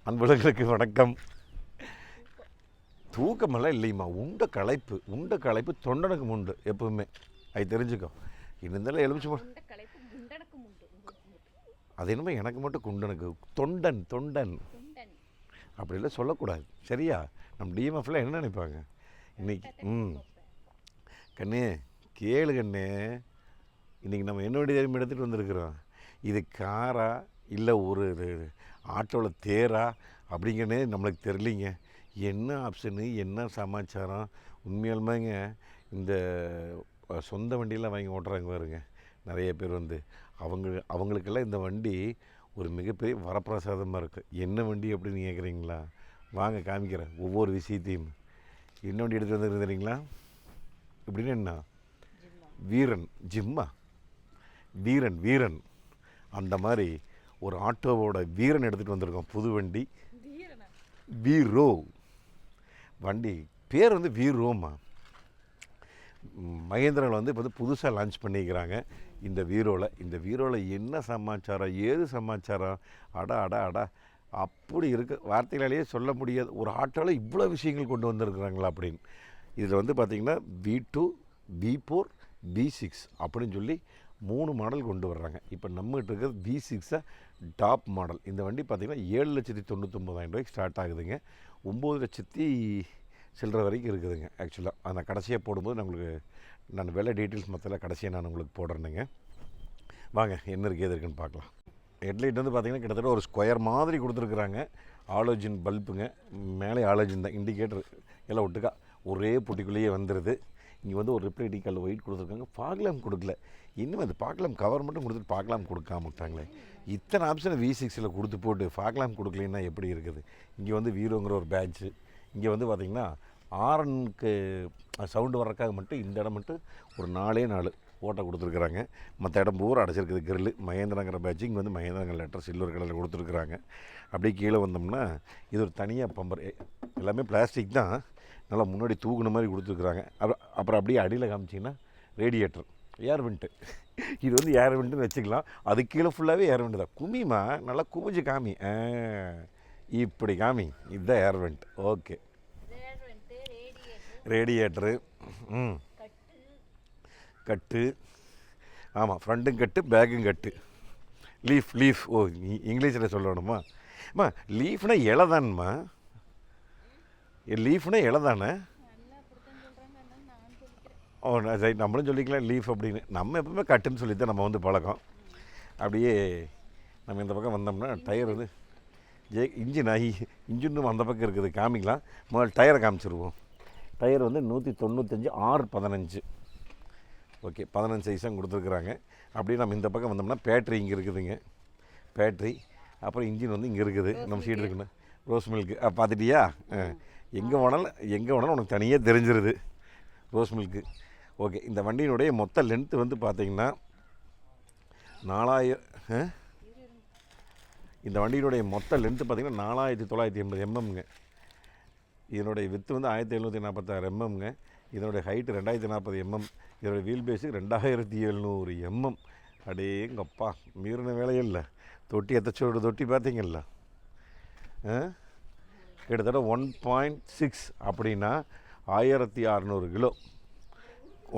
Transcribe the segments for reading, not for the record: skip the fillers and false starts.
அன்பர்களுக்கு வணக்கம். தூக்கமெல்லாம் இல்லைம்மா, உண்ட களைப்பு தொண்டனுக்கு உண்டு எப்பவுமே. அது தெரிஞ்சுக்கோ. இருந்தாலும் எலுமிச்சு அது என்னமோ எனக்கு மட்டும் குண்டனுக்கு தொண்டன் தொண்டன் அப்படிலாம் சொல்லக்கூடாது, சரியா? நம்ம டிஎம்எஃப்ல என்ன நினைப்பாங்க இன்னைக்கு? கண்ணே கேளு கண்ணே, இன்றைக்கி நம்ம என்னுடைய தெரியுமா எடுத்துகிட்டு வந்திருக்கிறோம். இது காரா இல்லை ஒரு ஆட்டோவில் தேரா அப்படிங்கிறனே நம்மளுக்கு தெரியலிங்க. என்ன ஆப்ஷனு, என்ன சமாச்சாரம். உண்மையாலுமேங்க இந்த சொந்த வண்டியெலாம் வாங்கி ஓட்டுறாங்க பாருங்க நிறைய பேர் வந்து, அவங்களுக்கெல்லாம் இந்த வண்டி ஒரு மிகப்பெரிய வரப்பிரசாதமாக இருக்குது. என்ன வண்டி அப்படின்னு கேட்குறீங்களா? வாங்க காமிக்கிறேன் ஒவ்வொரு விஷயத்தையும். என்ன வண்டி எடுத்து வந்துருக்கிறீங்களா? இப்படின்னு என்ன வீரன் ஜிம்மா, வீரன் வீரன் அந்த மாதிரி ஒரு ஆட்டோவோட வீரன் எடுத்துகிட்டு வந்திருக்கோம். புது வண்டி வீரோ. வண்டி பேர் வந்து வீரோம்மா. மகேந்திராவில் வந்து இப்போ வந்து புதுசாக லான்ச் பண்ணிக்கிறாங்க இந்த வீரோவில் என்ன சமாச்சாரம், ஏது சமாச்சாரம், அடா அடா அடா அப்படி இருக்குது, வார்த்தைகளாலேயே சொல்ல முடியாது. ஒரு ஆட்டோவில் இவ்வளோ விஷயங்கள் கொண்டு வந்திருக்கிறாங்களா அப்படின்னு. இதில் வந்து பார்த்திங்கன்னா V2, V4, V6 அப்படின்னு சொல்லி 3 மாடல் கொண்டு வர்றாங்க. இப்போ நம்மகிட்ட இருக்கிறது V6 டாப் மாடல். இந்த வண்டி பார்த்திங்கன்னா 7,99,000 ரூபாய்க்கு ஸ்டார்ட் ஆகுதுங்க. 9,00,000 சில்லற வரைக்கும் இருக்குதுங்க. ஆக்சுவலாக அந்த கடைசியாக போடும்போது நான் விலை டீட்டெயில்ஸ் மற்றெல்லாம் கடைசியாக நான் உங்களுக்கு போடுறேனுங்க. வாங்க என்ன இருக்குது எது இருக்குன்னு பார்க்கலாம். ஹெட்லைட் வந்து பார்த்திங்கன்னா கிட்டத்தட்ட ஒரு ஸ்கொயர் மாதிரி கொடுத்துருக்குறாங்க. ஆலோஜின் பல்புங்க, மேலே ஆலோஜின் தான், இண்டிகேட்டர் எல்லாம் ஒட்டுக்கா ஒரே பொட்டிக்குள்ளேயே வந்துடுது. இங்கே வந்து ஒரு ரிப்ளைட்டிங் கல் ஒயிட் கொடுத்துருக்காங்க. ஃபாக்லாம் கொடுக்கல. இன்னும் அது ஃபாக்லாம் கவர் மட்டும் கொடுத்துட்டு ஃபாக்லாம் கொடுக்காம விட்டாங்களே. இத்தனை ஆப்ஷனை V6 கொடுத்து போட்டு ஃபாக்லாம் கொடுக்கலன்னா எப்படி இருக்குது? இங்கே வந்து வீரோங்கிற ஒரு பேட்ச்சு. இங்கே வந்து பார்த்திங்கன்னா ஆரனுக்கு சவுண்டு வர்றதுக்காக மட்டும் இந்த இடம் மட்டும் ஒரு 4 ஓட்டை கொடுத்துருக்குறாங்க. மற்ற இடம் பூரா அடைச்சிருக்குது கிரில்லு. மகேந்திராங்கிற பேட்ச்சு இங்கே வந்து மகேந்திராங்கிற லெட்டர் சில்வர் கலரில் கொடுத்துருக்குறாங்க. அப்படியே கீழே வந்தோம்னா இது ஒரு தனியாக பம்பர், எல்லாமே பிளாஸ்டிக் தான், நல்லா முன்னாடி தூக்குன மாதிரி கொடுத்துருக்குறாங்க. அப்புறம் அப்படியே அடியில் காமிச்சிங்கன்னா ரேடியேட்டர், ஏர் வெண்ட்டு. இது வந்து ஏர் வெண்ட்டுன்னு வச்சுக்கலாம். அது கீழே ஃபுல்லாகவே ஏர் வெண்ட்டு தான். குமிமா நல்லா குமிஞ்சு காமி, இப்படி காமி, இதுதான் ஏர் வெண்ட். ஓகே, ரேடியேட்டரு, கட்டு, ஆமாம் ஃப்ரண்ட்டும் கட்டு பேக்கும் கட்டு, லீஃப். ஓ இங்கிலீஷில் சொல்லணுமா? அம்மா லீஃப்னா இலை தானம்மா, லீஃப்னா இலை தானே. ஓ சரி, நம்மளும் சொல்லிக்கலாம் லீஃப் அப்படின்னு. நம்ம எப்பவுமே கட்டுன்னு சொல்லி தான் நம்ம வந்து பழக்கம். அப்படியே நம்ம இந்த பக்கம் வந்தோம்னா டயர் வந்து இன்ஜினும் அந்த பக்கம் இருக்குது, காமிக்கலாம். முதல்ல டயரை காமிச்சிருவோம். டயர் வந்து 195 R15. ஓகே, 15 சைஸாக கொடுத்துருக்குறாங்க. அப்படியே நம்ம இந்த பக்கம் வந்தோம்னா பேட்ரி இங்கே இருக்குதுங்க, பேட்ரி. அப்புறம் இன்ஜின் வந்து இங்கே இருக்குது, நம்ம சீட் இருக்குண்ணா. ரோஸ் மில்க்கு பார்த்துட்டியா? எங்கே வேணாலும் உனக்கு தனியாக தெரிஞ்சிருது ரோஸ் மில்க்கு. ஓகே, இந்த வண்டியினுடைய மொத்த லென்த்து வந்து பார்த்திங்கன்னா 4000. இந்த வண்டியினுடைய மொத்த லென்த்து பார்த்திங்கன்னா 4980 mmங்க. இதனுடைய வித்து வந்து 1746 mmங்க. இதனுடைய ஹைட்டு 2040 mm. இதனுடைய வீல் பேஸுக்கு 2700 mm. அடேங்கப்பா, மீறின வேலையே இல்லை. தொட்டி எத்தச்சோடு தொட்டி பார்த்தீங்கல்ல, கிட்டத்தட்ட 1.6 அப்படின்னா 1600 கிலோ,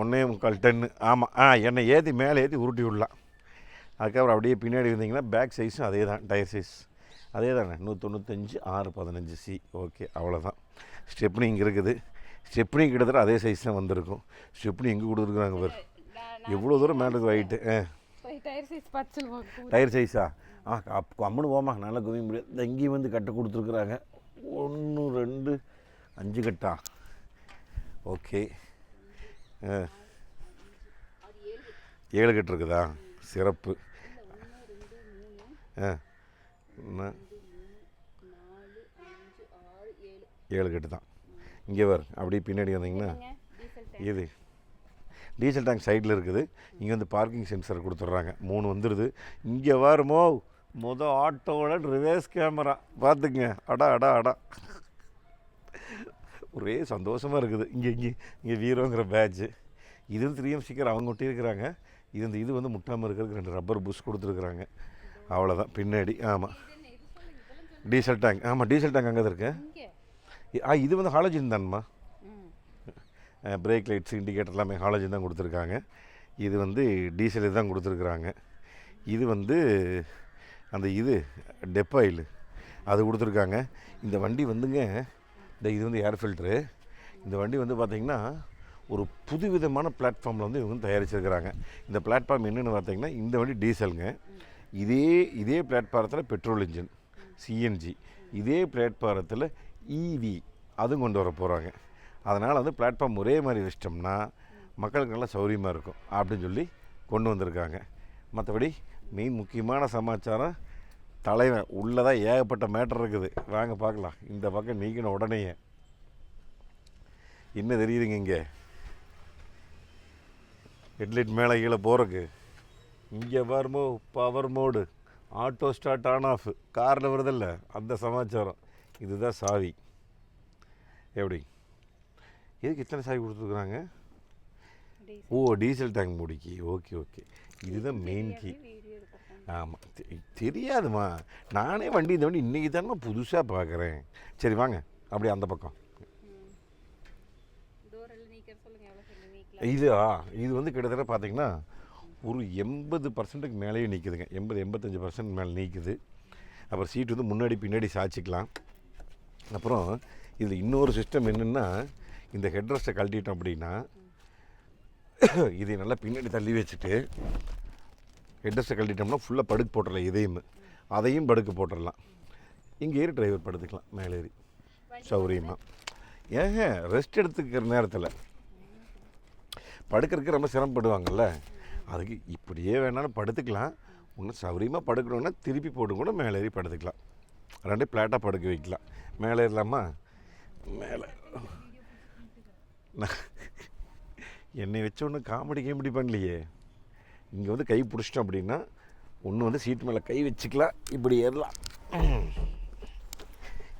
1.25 டன். ஆமாம், என்னை ஏற்றி மேலே ஏற்றி உருட்டி விடலாம். அதுக்கப்புறம் அப்படியே பின்னாடி இருந்தீங்கன்னா பேக் சைஸும் அதே தான், டயர் சைஸ் அதே தானே, 195 R15C. ஓகே, அவ்வளோதான். ஸ்டெப்னி இங்கே இருக்குது. ஸ்டெப்னி கிட்டத்தட்ட அதே சைஸ் தான் வந்திருக்கும். ஸ்டெப்னி எங்கே கொடுத்துருக்குறாங்க பாரு, எவ்வளோ தூரம் மேலே இருக்குது ஹைட்டு. டயர் சைஸா? அம்மனு போமா, நல்லா குவிய முடியாது. இந்த இங்கேயும் வந்து கட்டு கொடுத்துருக்குறாங்க. 1 2 5 கட்டா. ஓகே, 7 கட்டு இருக்குதா? சிறப்பு. 7 கட்டு தான். இங்கே வரும். அப்படியே பின்னாடி வந்தீங்கன்னா இது டீசல் டேங்க் சைடில் இருக்குது. இங்கே வந்து பார்க்கிங் சென்சர் கொடுத்துட்றாங்க. 3 வந்துடுது. இங்கே வருமோ ஆட்டோவோட ரிவர்ஸ் கேமரா பார்த்துங்க. அடா ஒரே சந்தோஷமாக இருக்குது. இங்கே வீரோங்கிற பேட்ச்சு. இது 3M ஸ்டிக்கர் அவங்க ஒட்டியிருக்கிறாங்க. இது வந்து முட்டாமல் இருக்கிறதுக்கு 2 ரப்பர் புஷ் கொடுத்துருக்குறாங்க. அவ்வளோதான் பின்னாடி. ஆமாம், டீசல் டேங்க். ஆமாம், டீசல் டேங்க் அங்கே தான் இருக்கு. இது வந்து ஹாலஜன் தான்மா. பிரேக் லைட்ஸ், இண்டிகேட்டர் எல்லாமே ஹாலஜன் தான் கொடுத்துருக்காங்க. இது வந்து டீசல் தான் கொடுத்துருக்குறாங்க. இது வந்து அந்த இது டெப் ஆயில் அது கொடுத்துருக்காங்க. இந்த வண்டி வந்துங்க, இது வந்து ஏர் ஃபில்ட்ரு. இந்த வண்டி வந்து பார்த்திங்கன்னா ஒரு புதுவிதமான பிளாட்ஃபார்மில் வந்து இவங்க தயாரிச்சிருக்கிறாங்க. இந்த பிளாட்ஃபார்ம் என்னென்னு பார்த்தீங்கன்னா, இந்த வண்டி டீசலுங்க. இதே பிளாட்ஃபாரத்தில் பெட்ரோல் இன்ஜின், சிஎன்ஜி, இதே பிளாட்ஃபாரத்தில் இவி அதுவும் கொண்டு வர போகிறாங்க. அதனால் வந்து பிளாட்ஃபார்ம் ஒரே மாதிரி வச்சிட்டோம்னா மக்களுக்கு நல்லா சௌகரியமாக இருக்கும் அப்படின்னு சொல்லி கொண்டு வந்திருக்காங்க. மற்றபடி மெயின் முக்கியமான சமாச்சாரம், தலைவன் உள்ளதான் ஏகப்பட்ட மேட்டர் இருக்குது. வாங்க பார்க்கலாம். இந்த பக்கம் நீக்கணும். உடனே என்ன தெரியுதுங்க, இங்கே ஹெட்லைட் மேலே கீழே போகிறக்கு இங்கே பாருமோ power mode, auto start on off, காரில் வருதில்ல அந்த சமாச்சாரம். இதுதான் சாவி. எப்படி எதுக்கு இத்தனை சாவி கொடுத்துருக்குறாங்க? ஓ, டீசல் டேங்க் மூடிக்கு. ஓகே ஓகே, இதுதான் மெயின் கீ. ஆமாம், தெரியாதுமா. நானே வண்டி இந்த வண்டி இன்றைக்கி தானே புதுசாக பார்க்குறேன். சரி வாங்க அப்படியே அந்த பக்கம். இது வந்து கிட்டத்தட்ட பார்த்தீங்கன்னா ஒரு 80% மேலேயே நிற்குதுங்க. 80-85% மேலே நீக்குது. அப்புறம் சீட்டு வந்து முன்னாடி பின்னாடி சாய்ச்சிக்கலாம். அப்புறம் இதில் இன்னொரு சிஸ்டம் என்னென்னா, இந்த ஹெட்ரெஸ்ட்டை கழட்டிட்டோம் அப்படின்னா இதை நல்லா பின்னாடி தள்ளி வச்சுட்டு ஹெட்ரெஸ்ட்டை கழட்டிட்டோம்னா ஃபுல்லாக படுக்க போட்டுடலாம். அதையும் படுக்க போட்டுடலாம். இங்கே ஏறி டிரைவர் படுத்துக்கலாம் மேலே ஏறி சௌரியமாக. ஏங்க ரெஸ்ட் எடுத்துக்கிற நேரத்தில் படுக்கிறதுக்கு ரொம்ப சிரமப்படுவாங்கள்ல, அதுக்கு இப்படியே வேணாலும் படுத்துக்கலாம். ஒன்றும் சௌரியமாக படுக்கணுன்னா திருப்பி போட்டு கூட மேலே ஏறி படுத்துக்கலாம். ரெண்டே பிளாட்டாக படுக்க வைக்கலாம். மேலே ஏறலாமா? மேலே என்னை வச்ச ஒன்று காமெடி பண்ணலையே. இங்கே வந்து கை பிடிச்சிட்டோம் அப்படின்னா ஒன்று வந்து சீட்டு மேலே கை வச்சுக்கலாம், இப்படி ஏறலாம்.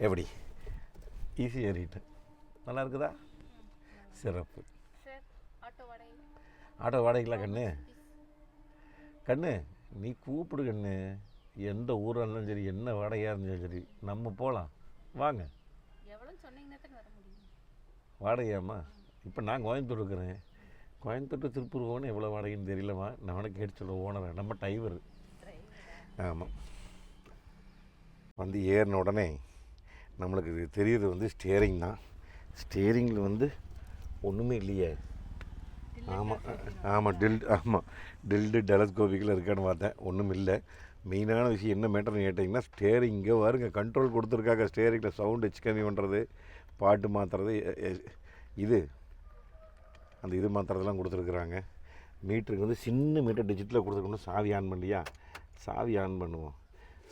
எப்படி ஈஸி ஏறிட்டேன். நல்லா இருக்குதா? சிறப்பு. ஆட்டோ வாடகைக்கலாம் கண்ணு நீ கூப்பிடு கண்ணு. எந்த ஊராக இருந்தாலும் சரி, என்ன வாடகையாக இருந்தாலும் சரி, நம்ம போகலாம். வாங்க. வாடகையாம்மா? இப்போ நான் கோயம்புத்தூர் இருக்கிறேன். கோயம்புத்தூர் திருப்பூர் போகணும் எவ்வளோ வாடகைன்னு தெரியலம்மா. நான் கேட்டு சொல்ல ஓனரை, நம்ம டிரைவர். ஆமாம். வந்து ஏறின உடனே நம்மளுக்கு தெரியுது வந்து ஸ்டியரிங் தான். ஸ்டியரிங்கில் வந்து ஒன்றுமே இல்லையே. ஆமாம் டில்டு டெலஸ்கோபிக்கில் இருக்கான்னு பார்த்தேன். ஒன்றும் இல்லை. மெயினான விஷயம் என்ன மேட்டர்னு கேட்டிங்கன்னா, ஸ்டியரிங் இங்கே வருங்க கண்ட்ரோல் கொடுத்துருக்காங்க. ஸ்டியரிங்கில் சவுண்டு எச்சு கம்மி பண்ணுறது, பாட்டு மாற்றுறது, இது மாற்றுறதெல்லாம் கொடுத்துருக்குறாங்க. மீட்டருக்கு வந்து சின்ன மீட்டர் டிஜிட்டலில் கொடுத்துருக்கணும். சாவி ஆன் பண்ணலையா? சாவி ஆன் பண்ணுவோம்.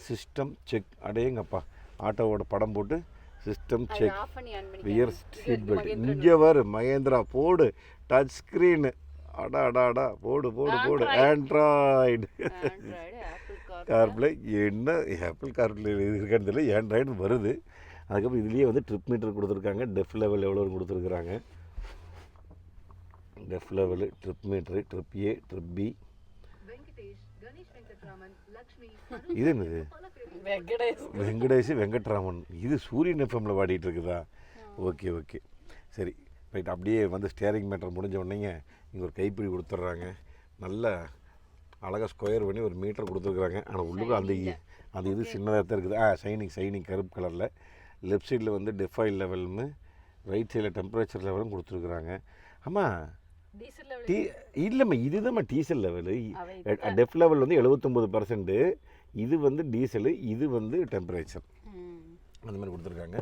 System check. அடேங்கப்பா, ஆட்டோவோட படம் போட்டு system check, wear seat belt. இங்கே வரு மகேந்திரா போடு, டச் ஸ்க்ரீனு. அடா போடு ஆண்ட்ராய்டு கார்ப்ளே. என்ன ஆப்பிள் கார்ப்ளே இருக்கான்னு தெரியல, ஆண்ட்ராய்டு வருது. அதுக்கப்புறம் இதுலேயே வந்து ட்ரிப் மீட்டர் கொடுத்துருக்காங்க. டெஃப் லெவல் எவ்வளோன்னு கொடுத்துருக்குறாங்க. DEF level, trip meter, trip A, trip B. இது என்னது? வெங்கட்ராமன். இது சூரியன் எஃப்எம்மில் பாடிட்டு இருக்குதா? ஓகே சரி ரைட். அப்படியே வந்து ஸ்டியரிங் மேட்டர் முடிஞ்ச உடனேங்க இங்கே ஒரு கைப்பிடி கொடுத்துட்றாங்க. நல்ல அழகாக ஸ்கொயர் பண்ணி ஒரு மீட்டர் கொடுத்துருக்குறாங்க. ஆனால் உள்ளுக்கு அந்த இது சின்னதாக தான் இருக்குது. ஷைனிங் கருப்பு கலரில். லெஃப்ட் சைடில் வந்து டெஃபாயில் லெவல்னு, ரைட் சைடில் டெம்பரேச்சர் லெவலும் கொடுத்துருக்குறாங்க. ஆமாம், இல்லைம்மா இதுதான்மா டீசல் லெவலு. டெஃப் லெவல் வந்து 79%. இது வந்து டீசலு, இது வந்து டெம்பரேச்சர். அந்த மாதிரி கொடுத்துருக்காங்க.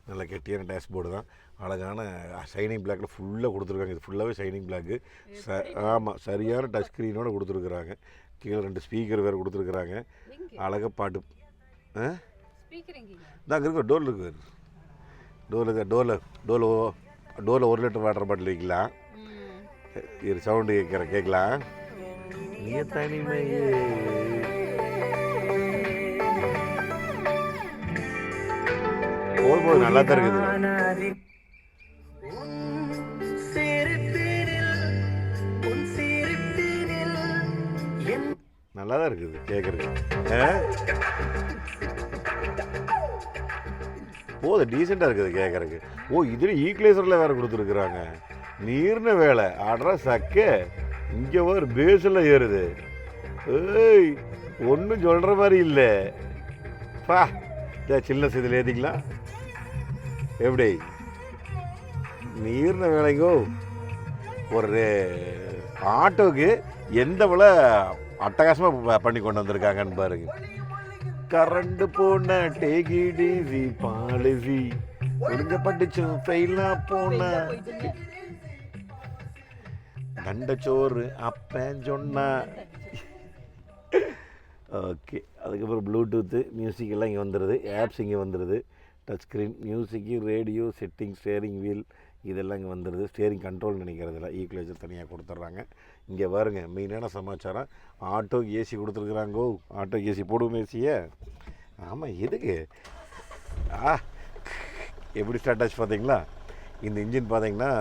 நல்ல கெட்டியான டேஷ்போர்டு தான். அழகான ஷைனிங் பிளாக்கில் ஃபுல்லாக கொடுத்துருக்காங்க. இது ஃபுல்லாகவே ஷைனிங் பிளாக்கு. ஆமாம், சரியான டச் ஸ்க்ரீனோடு கொடுத்துருக்குறாங்க. கீழே 2 ஸ்பீக்கர் வேறு கொடுத்துருக்குறாங்க. அழகாக பாட்டு. தான் இருக்கு, டோரில் இருக்குது. டோரில் 1 லிட்டர் வாட்டர் பாட்டில் வைக்கலாம். இது சவுண்டு கேட்கலாம். நீ தனிமையே போது நல்லா தான் இருக்குது. நல்லா தான் இருக்குது கேட்குறது. ஓ அது டீசெண்டாக இருக்குது கேட்குறக்கு. ஓ இதில் ஈக்குலேசரில் வேறு கொடுத்துருக்குறாங்க. நீர்ன வேலை ஆடுறா சக்க. இங்கே ஒரு பேஸில் ஏறுது. ஏய் ஒன்றும் சொல்கிற மாதிரி இல்லை பா. சின்ன இதில் ஏற்றிக்கலாம் எப்படி நீர்ன வேலைங்கோ. ஒரு ஆட்டோவுக்கு எந்த விலை அட்டகாசமாக பண்ணி கொண்டு வந்திருக்காங்கன்னு பாருங்க. கரண்ட் போன டேகிடிசி பாலிசி ஒழுங்கப்பட்டுச்சு ஃபெயிலாக போன தண்டச்சோறு அப்பன் சொன்னா. ஓகே அதுக்கப்புறம் ப்ளூடூத்து மியூசிக் எல்லாம் இங்கே வந்துடுது. ஆப்ஸ் இங்கே வந்துடுது. டச் ஸ்க்ரீன் மியூசிக்கு ரேடியோ செட்டிங் ஸ்டேரிங் வீல் இதெல்லாம் இங்கே வந்துடுது. ஸ்டேரிங் கண்ட்ரோல் நினைக்கிறதில்ல ஈக்குவலைசர் தனியாக கொடுத்துட்றாங்க. இங்கே பாருங்க மெயினான சமாச்சாரம் ஆட்டோ ஏசி கொடுத்துருக்குறாங்கோ. ஆட்டோ ஏசி போடுவோம் ஏசியை. ஆமாம் எதுக்கு எப்படி ஸ்டார்ட் ஆச்சு பார்த்தீங்களா. இந்த இன்ஜின் பார்த்தீங்கன்னா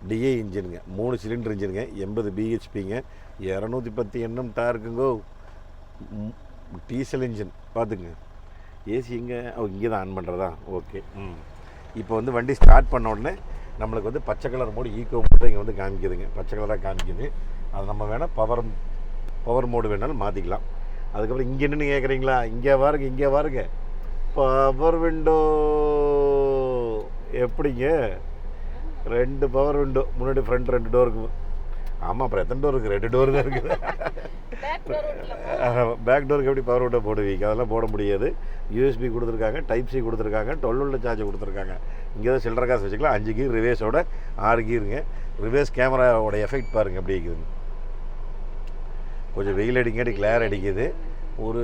டிஏ இன்ஜினுங்க. 3 சிலிண்டர் இன்ஜினுங்க. 80 பிஹெச்பிங்க. 210 NM டார்க்குங்கோ. டீசல் இன்ஜின் பார்த்துங்க. ஏசி இங்கே இங்கே தான் ஆன் பண்ணுறதா. ஓகே இப்போ வந்து வண்டி ஸ்டார்ட் பண்ண உடனே நம்மளுக்கு வந்து பச்சை கலர் மோடு ஈக்கோ மோடு இங்கே வந்து காமிக்குதுங்க. பச்சை கலராக காமிக்குது. அது நம்ம வேணால் பவர் மோடு வேணாலும் மாற்றிக்கலாம். அதுக்கப்புறம் இங்கே என்னென்னு கேட்குறீங்களா. இங்கே பாருங்க பவர் விண்டோ எப்படிங்க. 2 பவர் விண்டோ. முன்னாடி ஃப்ரண்ட் 2 டோருக்கு. ஆமாம் அப்புறம் எத்தனை டோர் இருக்குது. 2 டோர் தான் இருக்குது. பேக் டோருக்கு எப்படி பவர் விண்டோ போடுவீங்க. அதெல்லாம் போட முடியாது. யூஎஸ்பி கொடுத்துருக்காங்க. டைப் சி கொடுத்துருக்காங்க. 12 சார்ஜ் கொடுத்துருக்காங்க. இங்கே தான் சில்லற காசு வச்சுக்கலாம். 5 கீர் ரிவேஸோட 6 கீருங்க. ரிவேஸ் கேமராவோட எஃபெக்ட் பாருங்கள் எப்படி இருக்குதுங்க. கொஞ்சம் வெயில் அடிக்காடி கிளியர் அடிக்குது. ஒரு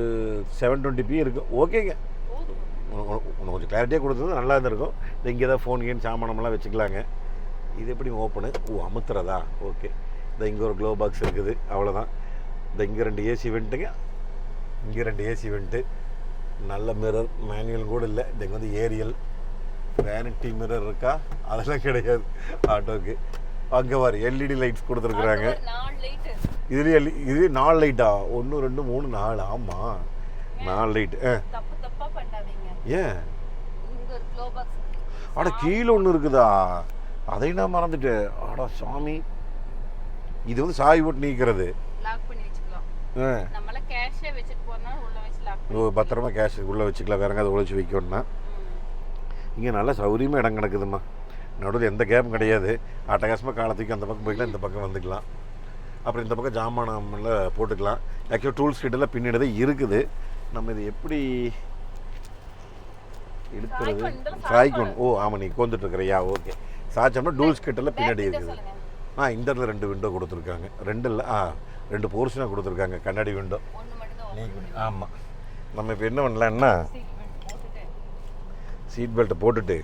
720p இருக்குது. ஓகேங்க கொஞ்சம் கிளாரிட்டியாக கொடுத்தது நல்லா இருந்திருக்கும். இங்கே தான் ஃபோன் கேன் சாமானமெல்லாம் வச்சுக்கலாங்க. இது எப்படி ஓப்பனு. அமுத்துறதா. ஓகே இங்கே ஒரு க்ளோ பாக்ஸ் இருக்குது. அவ்வளோதான். இங்கே 2 ஏசி வெண்ட்டுங்க. இங்கே 2 ஏசி வெண்ட்டு. நல்ல மிரர் மேனுவல் கூட இல்லை. இங்கே வந்து ஏரியல் வேனிட்டி மிரர் இருக்கா. அதெல்லாம் கிடையாது ஆட்டோவுக்கு. அங்கே வர எல்இடி லைட்ஸ் கொடுத்துருக்குறாங்க. இதுலேயே இது 4 லைட்டா. 1 2 3 4. ஆமாம் 4 லைட்டு. ஏன் அட கீழே ஒன்று இருக்குதா. அதை நான் மறந்துட்டேன். அடா சாமி. இது வந்து சாய் போட்டு நீக்கிறது. பத்திரமா கேஷ் உள்ளே வச்சுக்கலாம். வேறங்க அதை உழைச்சி வைக்கணும்னா இங்கே நல்லா சௌரியமாக இடம் கிடக்குதுமா. நடுவில் எந்த கேப்பும் கிடையாது. அட்டகாசமாக காலத்துக்கு அந்த பக்கம் போய்க்கலாம். இந்த பக்கம் வந்துக்கலாம். அப்புறம் இந்த பக்கம் ஜாமானமெல்லாம் போட்டுக்கலாம். ஆக்சுவலாக டூல்ஸ் கிட்டெல்லாம் பின்னாடி தான் இருக்குது. நம்ம இது எப்படி எடுக்கிறது. சாய்க்கணும். ஆமாம் நீ கோந்துட்டு இருக்கிறியா. ஓகே சாய்ச்சோம்னா டூல்ஸ் கிட்டெல்லாம் பின்னாடி இருக்குது. இந்த இடத்துல 2 விண்டோ கொடுத்துருக்காங்க. 2 இல்லை 2 போர்ஷனாக கொடுத்துருக்காங்க. கண்ணாடி விண்டோ. ஆமாம் நம்ம இப்போ என்ன பண்ணலான்னா சீட் பெல்ட்டை போட்டுட்டு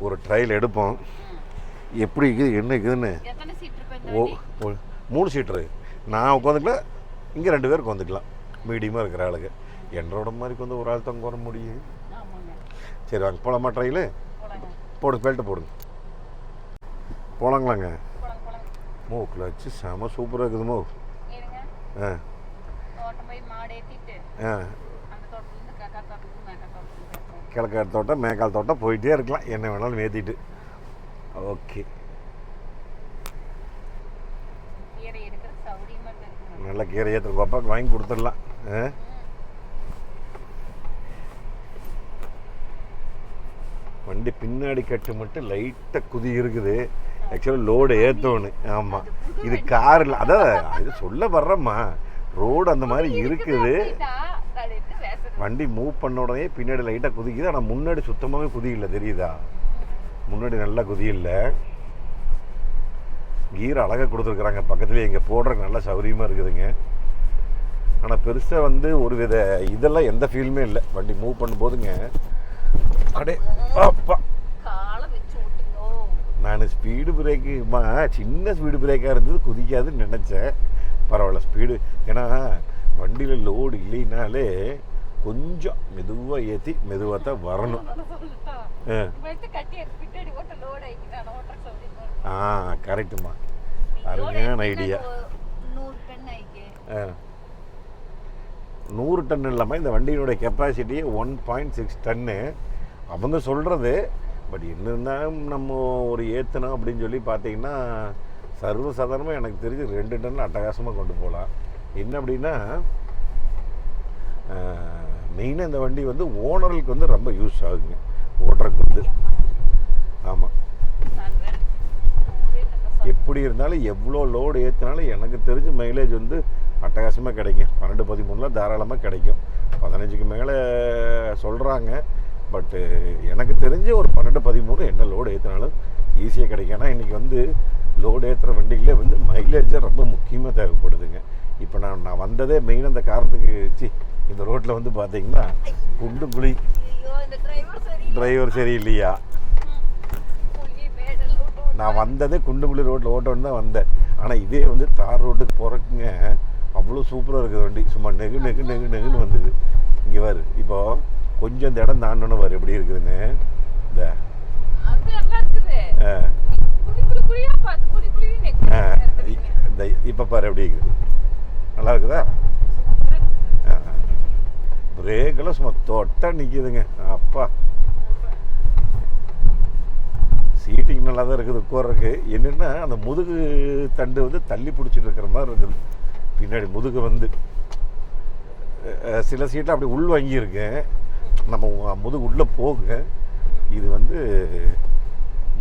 ஒரு ட்ரையல் எடுப்போம். எப்படி இருக்குது என்ன இருக்குதுன்னு. 3 சீட்டரு. நான் உட்காந்துக்கலாம். இங்கே 2 பேர் உட்காந்துக்கலாம். மீடியமாக இருக்கிற ஆளுக்கு. என்னோட மாதிரி வந்து ஒரு ஆள் தான் வர முடியும். சரி வாங்க போகலாமா. ட்ரையலு போடுங்க. பெல்ட்டை போடுங்க. போகலாங்களாங்க. கிளச்சு செம சூப்பராக இருக்குதுமோ. கிழக்காடு தோட்டம் மேக்கால் தோட்டம் போயிட்டே இருக்கலாம். என்ன வேணாலும் ஏற்றிட்டு. ஓகே நல்லா கீரை ஏற்றுற கோப்பாக்கு வாங்கி கொடுத்துடலாம். வண்டி பின்னாடி கட்டு மட்டும் லைட்டாக குதி இருக்குது. ஆக்சுவலாக லோடு ஏற்றோன்னு. ஆமாம் இது கார் இல்லை. அதான் இது சொல்ல வர்றம்மா. ரோடு அந்த மாதிரி இருக்குது. வண்டி மூவ் பண்ண உடனே பின்னாடி லைட்டாக குதிக்குது. ஆனால் முன்னாடி சுத்தமாகவே குதி இல்லை. தெரியுதா. முன்னாடி நல்லா குதி இல்லை. கீர் அழகாக கொடுத்துருக்குறாங்க. பக்கத்துலேயே இங்கே போடுறதுக்கு நல்லா சௌரியமாக இருக்குதுங்க. ஆனால் பெருசாக வந்து ஒரு வித இதெல்லாம் எந்த ஃபீலுமே இல்லை. வண்டி மூவ் பண்ணும்போதுங்க. அடே அப்பா நான் ஸ்பீடு பிரேக்குமா சின்ன ஸ்பீடு பிரேக்காக இருந்தது குதிக்காதுன்னு நினச்சேன். பரவாயில்ல ஸ்பீடு. ஏன்னா வண்டியில் லோடு இல்லைனாலே கொஞ்சம் மெதுவாக ஏற்றி மெதுவாக தான் வரணும். கரெக்டுமா. அருமையான ஐடியா. 100 டன் இல்லாமல் இந்த வண்டியினுடைய கெப்பாசிட்டியே 1.6 டன்னு அவங்க சொல்கிறது. பட் என்ன இருந்தாலும் நம்ம ஒரு ஏற்றணும் அப்படின்னு சொல்லி பார்த்தீங்கன்னா சர்வசாதாரணமாக எனக்கு தெரிஞ்சு 2 டன் அட்டகாசமாக கொண்டு போகலாம். என்ன அப்படின்னா மெயினாக இந்த வண்டி வந்து ஓனர்களுக்கு வந்து ரொம்ப யூஸ் ஆகுங்க, ஓட்டுறதுக்கு வந்து. ஆமாம், எப்படி இருந்தாலும் எவ்வளோ லோடு ஏற்றினாலும் எனக்கு தெரிஞ்ச மைலேஜ் வந்து அட்டகாசமாக கிடைக்கும். 12-13 தாராளமாக கிடைக்கும். 15க்கு மேலே சொல்கிறாங்க. பட்டு எனக்கு தெரிஞ்சு ஒரு 12-13 என்ன லோடு ஏற்றினாலும் ஈஸியாக கிடைக்கும். ஏன்னா இன்றைக்கி வந்து லோடு ஏற்றுற வண்டிகளே வந்து மைலேஜாக ரொம்ப முக்கியமாக தேவைப்படுதுங்க. இப்போ நான் வந்ததே மெயின் அந்த காரணத்துக்கு. இந்த ரோட்டில் வந்து பார்த்தீங்கன்னா குண்டும் குழி, டிரைவர் சரியில்லையா. நான் வந்ததே குண்டுக்குழி ரோட்டில் ஓட்டோன்னு தான் வந்தேன். ஆனால் இதே வந்து தார் ரோட்டுக்கு போகிறக்குங்க அவ்வளோ சூப்பராக இருக்குது வண்டி. சும்மா நெகுன்னு வந்தது. இங்கே வரு இப்போது கொஞ்சம் இந்த இடம் தாண்டணும் வரு எப்படி இருக்குதுன்னு. இந்த இப்போ பாரு எப்படி இருக்குது, நல்லா இருக்குதா? பிரேக்கெல்லாம் சும்மா தொட்டாக நிற்கிதுங்க. அப்பா சீட்டிங் நல்லா தான் இருக்குது உட்கார்றதுக்கு. என்னென்னா அந்த முதுகு தண்டு வந்து தள்ளி பிடிச்சிட்டு இருக்கிற மாதிரி இருக்குது. பின்னாடி முதுகு வந்து சில சீட்டில் அப்படி உள் வாங்கியிருக்கேன், நம்ம முதுகு உள்ளே போகுங்க. இது வந்து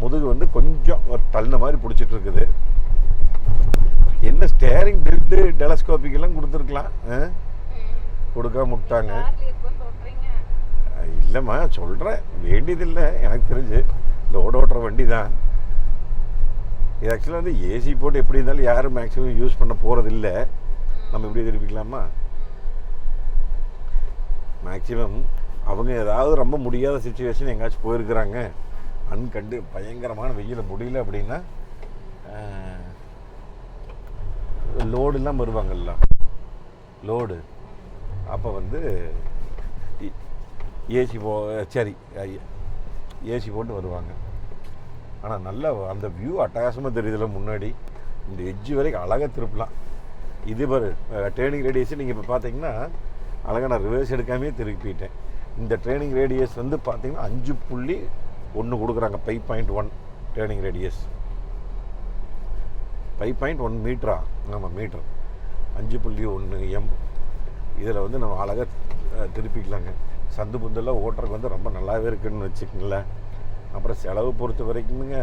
முதுகு வந்து கொஞ்சம் தள்ளின மாதிரி பிடிச்சிட்டு இருக்குது. என்ன ஸ்டேரிங் பெல்ட்டு டெலஸ்கோப்பிக்கெல்லாம் கொடுத்துருக்கலாம், கொடுக்காம விட்டாங்க. இல்லைம்மா சொல்கிறேன், வேண்டியதில்லை எனக்கு தெரிஞ்சு. லோடு ஓட்டுற வண்டி தான் இது. ஆக்சுவலாக வந்து ஏசி போட்டு எப்படி இருந்தாலும் யாரும் மேக்ஸிமம் யூஸ் பண்ண போகிறதில்ல. நம்ம எப்படி திருப்பிக்கலாமா? மேக்ஸிமம் அவங்க ஏதாவது ரொம்ப முடியாத சுச்சுவேஷன் எங்கேயாச்சும் போயிருக்கிறாங்க, அன்கண்டு பயங்கரமான வெயில முடியல அப்படின்னா லோடு இல்லாமல் வருவாங்கல்ல, லோடு அப்போ வந்து ஏசி போட்டு வருவாங்க. ஆனால் நல்லா அந்த வியூ அட்டகாசமாக தெரியுதுல முன்னாடி. இந்த எட்ஜு வரைக்கும் அழகாக திருப்பலாம். இது பாரு ட்ரெயினிங் ரேடியஸ். நீங்கள் இப்போ பார்த்தீங்கன்னா அழகாக நான் ரிவர்ஸ் எடுக்காமே திருப்பிட்டேன். இந்த ட்ரெயினிங் ரேடியஸ் வந்து பார்த்தீங்கன்னா 5.1 கொடுக்குறாங்க. 5.1 ட்ரெயினிங் ரேடியஸ். 5.1 மீட்டரா? ஆமாம், மீட்டர். 5.1 எம். இதில் வந்து நம்ம அழகாக திருப்பிக்கலாங்க. சந்து புந்தெல்லாம் ஓட்டுறதுக்கு வந்து ரொம்ப நல்லாவே இருக்குதுன்னு வச்சுக்கோங்களேன். அப்புறம் செலவு பொறுத்த வரைக்குமுங்க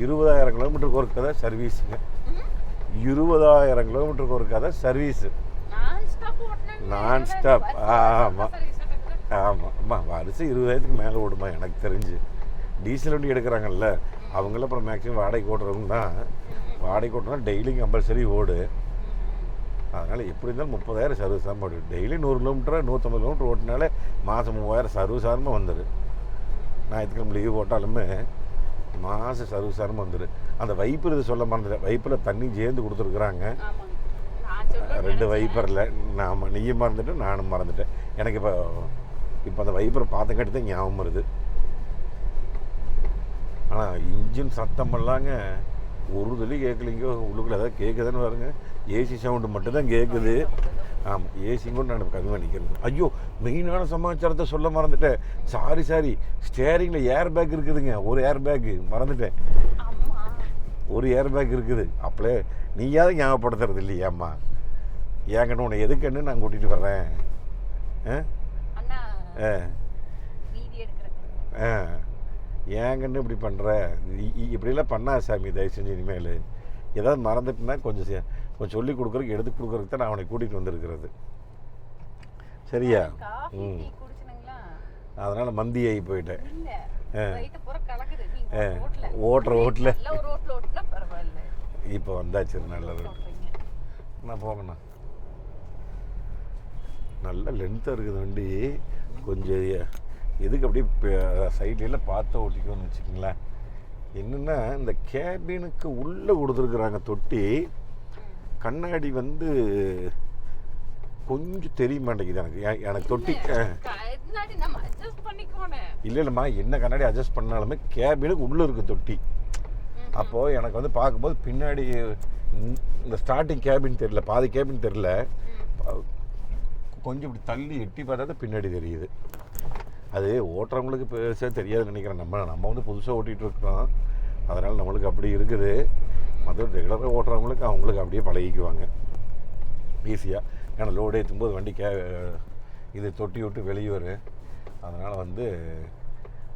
20,000 கிலோமீட்டருக்கு ஒரு கதை சர்வீஸுங்க. 20,000 கிலோமீட்டருக்கு ஒரு கதை சர்வீஸு நான் ஸ்டாப். ஆமாம் ஆமாம் அம்மா, வருஷம் 20,000க்கு மேலே ஓடுமா எனக்கு தெரிஞ்சு. டீசல் வண்டி எடுக்கிறாங்கல்ல அவங்கள அப்புறம் மேக்ஸிமம் வாடகைக்கு ஓட்டுறவங்க தான். வாடகைக்கு ஓட்டுனா டெய்லி கம்பல்சரி ஓடு. அதனால் எப்படி இருந்தாலும் 30,000 சர்வீஸ் தான் போடு. டெய்லி 100 கிலோமீட்டர் 150 கிலோமீட்டர் ஓட்டினாலே மாதம் 3000 சர்வீஸாரமாக வந்துடு. ஞாயிற்றுக்கிழமை லீவ் போட்டாலுமே மாதம் சர்வீஸாரமாக வந்துடு. அந்த வைப்பர் இது சொல்ல மறந்துட்டேன். வைப்பரில் தண்ணி சேர்ந்து கொடுத்துருக்குறாங்க. 2 வைப்பரில் நீயும் மறந்துட்டு நானும் மறந்துட்டேன். எனக்கு இப்போ அந்த வைப்பரை பார்த்தங்காட்டி தான் ஞாபகம் வருது. ஆனால் இன்ஜின் சத்தமெல்லாங்க ஒரு துளி கேட்கலிங்கோ. உள்ளுக்குள்ள ஏதாவது கேட்குதுன்னு பாருங்க. ஏசி சவுண்டு மட்டும்தான் கேட்குது. ஆமாம், ஏசி கூட நான் கம்மி பண்ணிக்கிறது. ஐயோ, மெயினான சமாச்சாரத்தை சொல்ல மறந்துட்டேன். சாரி. ஸ்டேரிங்கில் ஏர் பேக் இருக்குதுங்க. ஒரு ஏர் பேக்கு மறந்துட்டேன். ஒரு ஏர் பேக் இருக்குது. அப்படியே நீயாவது ஞாபகப்படுத்துறது இல்லையாம்மா? ஏங்கன்னு உன்னை எதுக்குன்னு நான் கூட்டிகிட்டு வர்றேன். ஏங்கன்னு இப்படி பண்ணுற? இப்படிலாம் பண்ணா சாமி, தயவு செஞ்சு இனிமேல் ஏதாவது மறந்துட்டுனா கொஞ்சம் சொல்லி கொடுக்குறதுக்கு எடுத்து கொடுக்குறதுக்கு தான் நான் அவனை கூட்டிகிட்டு வந்திருக்கிறது. சரியா? அதனால் மந்தி ஆகி போயிட்டேன். ஓட்டுற ஓட்டில் இப்போ வந்தாச்சு. நல்லது. நான் போங்கண்ணா. நல்ல லென்த்தாக இருக்குது வண்டி. கொஞ்சம் எதுக்கு அப்படியே சைட்லாம் பார்த்து ஓட்டிக்கணும்னு வச்சுக்கோங்களேன். என்னென்னா இந்த கேபினுக்கு உள்ளே கொடுத்துருக்குறாங்க தொட்டி. கண்ணாடி வந்து கொஞ்சம் தெரிய மாட்டேங்குது எனக்கு தொட்டி. இல்லைம்மா, என்ன கண்ணாடி அட்ஜஸ்ட் பண்ணாலுமே கேபினுக்கு உள்ளே இருக்குது தொட்டி. அப்போது எனக்கு வந்து பார்க்கும்போது பின்னாடி இந்த ஸ்டார்டிங் கேபின் தெரியல, பாதி கேபின் தெரியல. கொஞ்சம் இப்படி தள்ளி எட்டி பார்த்தா தான் பின்னாடி தெரியுது. அது ஓட்டுறவங்களுக்கு பெருசாக தெரியாதுன்னு நினைக்கிறேன். நம்ம வந்து புதுசாக ஓட்டிகிட்டு இருக்கிறோம், அதனால் நம்மளுக்கு அப்படி இருக்குது. மற்ற ரெகுலராக ஓட்டுறவங்களுக்கு அவங்களுக்கு அப்படியே பழகிக்குவாங்க ஈஸியாக. ஏன்னா லோடு ஏற்றும்போது வண்டி இது தொட்டி விட்டு வெளியே வரும். அதனால் வந்து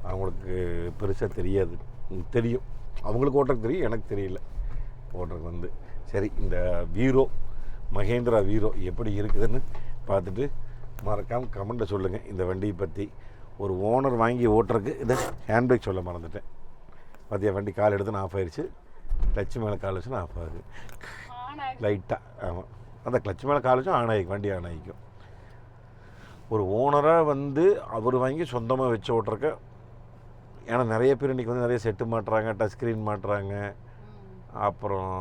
அவங்களுக்கு பெருசாக தெரியாது. தெரியும், அவங்களுக்கு ஓட்டுறதுக்கு தெரியும், எனக்கு தெரியல ஓட்டுறதுக்கு வந்து. சரி, இந்த வீரோ மகேந்திரா வீரோ எப்படி இருக்குதுன்னு பார்த்துட்டு மறக்காமல் கமெண்ட்டை சொல்லுங்கள் இந்த வண்டியை பற்றி. ஒரு ஓனர் வாங்கி ஓட்டுறதுக்கு இதை ஹேண்ட் பிரேக் சொல்ல மறந்துட்டேன். பார்த்தியா, வண்டி கால் எடுத்து ஆஃப் ஆயிடுச்சு. கிளச்சு மேலே கால் வச்சுன்னா ஆஃப் ஆகுது லைட்டாக. ஆமாம், அந்த கிளச்சு மேலே கால் வச்சா ஆன் ஆகிக்கும், வண்டி ஆன் ஆகிக்கும். ஒரு ஓனராக வந்து அவர் வாங்கி சொந்தமாக வச்சு ஓட்டுறக்க. ஏன்னா நிறைய பேர் இன்றைக்கி வந்து நிறைய செட்டு மாட்டுறாங்க, டச் ஸ்க்ரீன் மாட்டுறாங்க, அப்புறம்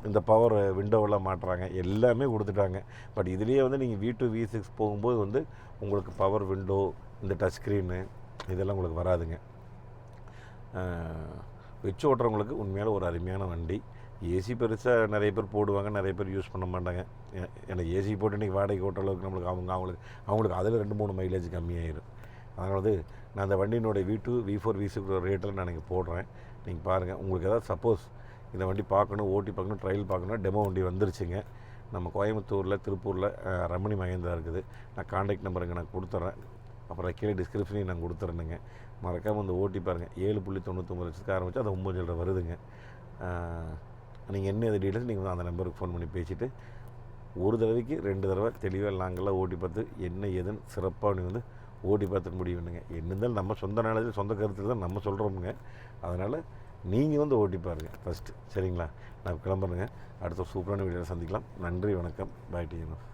இந்த பவர் விண்டோவெல்லாம் மாட்டுறாங்க, எல்லாமே கொடுத்துட்டாங்க. பட் இதுலேயே வந்து நீங்கள் V2 V6 போகும்போது வந்து உங்களுக்கு பவர் விண்டோ, இந்த டச் ஸ்க்ரீனு இதெல்லாம் உங்களுக்கு வராதுங்க. வச்சு ஓட்டுறவங்களுக்கு உண்மையான ஒரு அருமையான வண்டி. ஏசி பெருசாக நிறைய பேர் போடுவாங்க, நிறைய பேர் யூஸ் பண்ண மாட்டாங்க. எனக்கு ஏசி போட்டு இன்றைக்கி வாடகை ஓட்டுற அளவுக்கு நம்மளுக்கு அவங்களுக்கு அதில் 2-3 மைலேஜ் கம்மியாயிடும். அதனால வந்து நான் அந்த வண்டியினுடைய V2 V4 V6 ரேட்டில் நான் இன்றைக்கி போடுறேன். நீங்கள் பாருங்கள். உங்களுக்கு ஏதாவது சப்போஸ் இந்த வண்டி பார்க்கணும், ஓட்டி பார்க்கணும், ட்ரையல் பார்க்கணும், டெமோ வண்டி வந்துருச்சுங்க. நம்ம கோயம்புத்தூரில், திருப்பூரில் ரமணி மகேந்திரா இருக்குது. நான் கான்டாக்ட் நம்பருங்க நான் கொடுத்துட்றேன். அப்புறம் கீழே டிஸ்கிரிப்ஷனையும் நான் கொடுத்துட்றேனுங்க. மறக்காமல் வந்து ஓட்டி பாருங்கள். 7.99 லட்சத்துக்கு ஆரம்பித்து அது 9 சில்லரை வருதுங்க. நீங்கள் என்ன இது டீட்டெயில்ஸ் நீங்கள் வந்து அந்த நம்பருக்கு ஃபோன் பண்ணி பேசிவிட்டு ஒரு தடவைக்கு 2 தடவை தெளிவாக நாங்களாம் ஓட்டி பார்த்து என்ன ஏதுன்னு சிறப்பாக நீங்கள் வந்து ஓட்டி பார்த்துக்க முடியும்னுங்க. என்ன இருந்தாலும் நம்ம சொந்த நாளத்தில் சொந்த கருத்தில் தான் நம்ம சொல்கிறோமுங்க. அதனால் நீங்கள் வந்து ஓட்டி பாருங்கள் ஃபஸ்ட்டு. சரிங்களா? நான் கிளம்புறேங்க. அடுத்த சூப்பரான வீடியோவில் சந்திக்கலாம். நன்றி, வணக்கம். பாய் டிஎம்எஃப்.